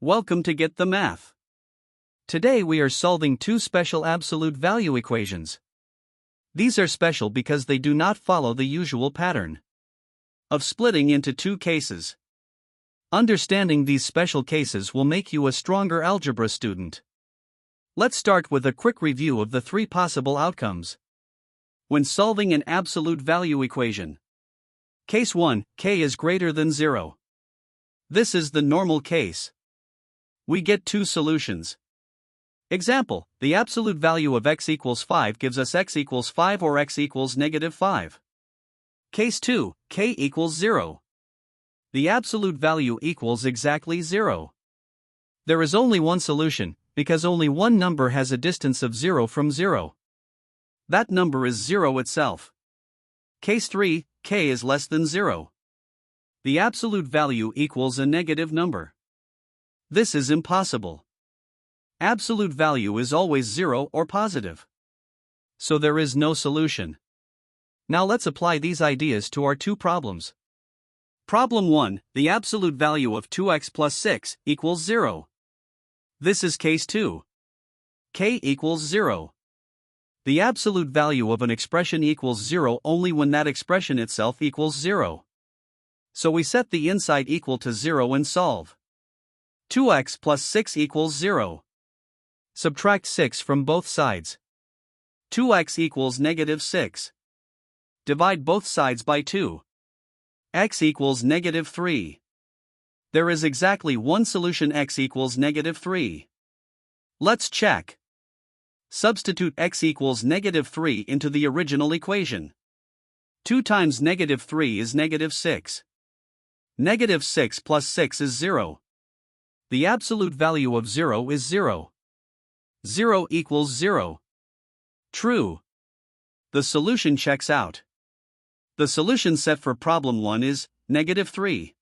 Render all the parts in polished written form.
Welcome to Get the Math. Today we are solving two special absolute value equations. These are special because they do not follow the usual pattern of splitting into two cases. Understanding these special cases will make you a stronger algebra student. Let's start with a quick review of the three possible outcomes when solving an absolute value equation. Case 1, k is greater than 0. This is the normal case. We get two solutions. Example, the absolute value of x equals 5 gives us x equals 5 or x equals negative 5. Case 2, k equals 0. The absolute value equals exactly 0. There is only one solution, because only one number has a distance of 0 from 0. That number is 0 itself. Case 3, k is less than 0. The absolute value equals a negative number. This is impossible. Absolute value is always 0 or positive. So there is no solution. Now let's apply these ideas to our two problems. Problem 1, the absolute value of 2x plus 6 equals 0. This is case 2. K equals 0. The absolute value of an expression equals 0 only when that expression itself equals 0. So we set the inside equal to 0 and solve. 2x plus 6 equals 0. Subtract 6 from both sides. 2x equals negative 6. Divide both sides by 2. X equals negative 3. There is exactly one solution, x equals negative 3. Let's check. Substitute x equals negative 3 into the original equation. 2 times negative 3 is negative 6. Negative 6 plus 6 is 0. The absolute value of 0 is 0. 0 equals 0. True. The solution checks out. The solution set for problem 1 is negative 3.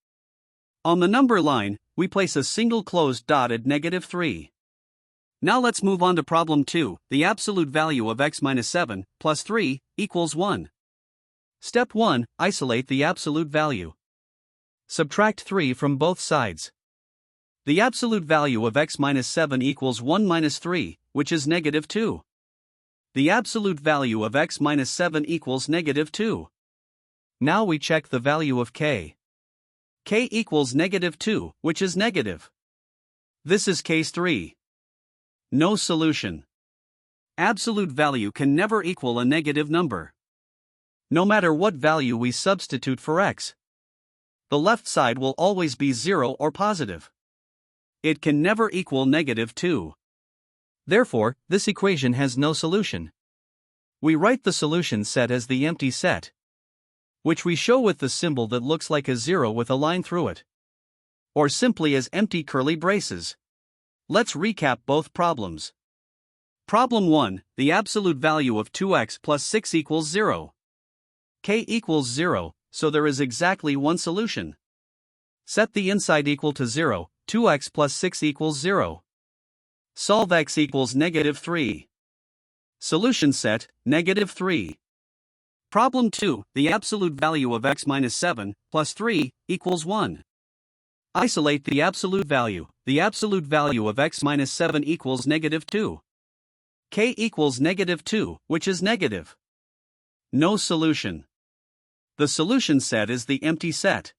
On the number line, we place a single closed dot at negative 3. Now let's move on to problem 2. The absolute value of x minus 7 plus 3 equals 1. Step 1, isolate the absolute value. Subtract 3 from both sides. The absolute value of x minus 7 equals 1 minus 3, which is negative 2. The absolute value of x minus 7 equals negative 2. Now we check the value of k. K equals negative 2, which is negative. This is case 3. No solution. Absolute value can never equal a negative number. No matter what value we substitute for x, the left side will always be 0 or positive. It can never equal negative 2. Therefore, this equation has no solution. We write the solution set as the empty set, which we show with the symbol that looks like a 0 with a line through it, or simply as empty curly braces. Let's recap both problems. Problem 1, the absolute value of 2x plus 6 equals 0. K equals 0, so there is exactly one solution. Set the inside equal to 0, 2x plus 6 equals 0. Solve x equals negative 3. Solution set, negative 3. Problem 2, the absolute value of x minus 7 plus 3 equals 1. Isolate the absolute value. The absolute value of x minus 7 equals negative 2. K equals negative 2, which is negative. No solution. The solution set is the empty set.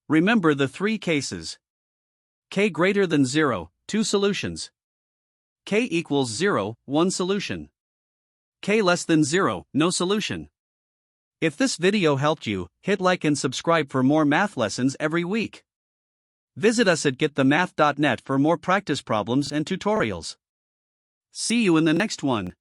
Remember the three cases. K greater than 0, two solutions. K equals 0, one solution. K less than 0, no solution. If this video helped you, hit like and subscribe for more math lessons every week. Visit us at getthemath.net for more practice problems and tutorials. See you in the next one.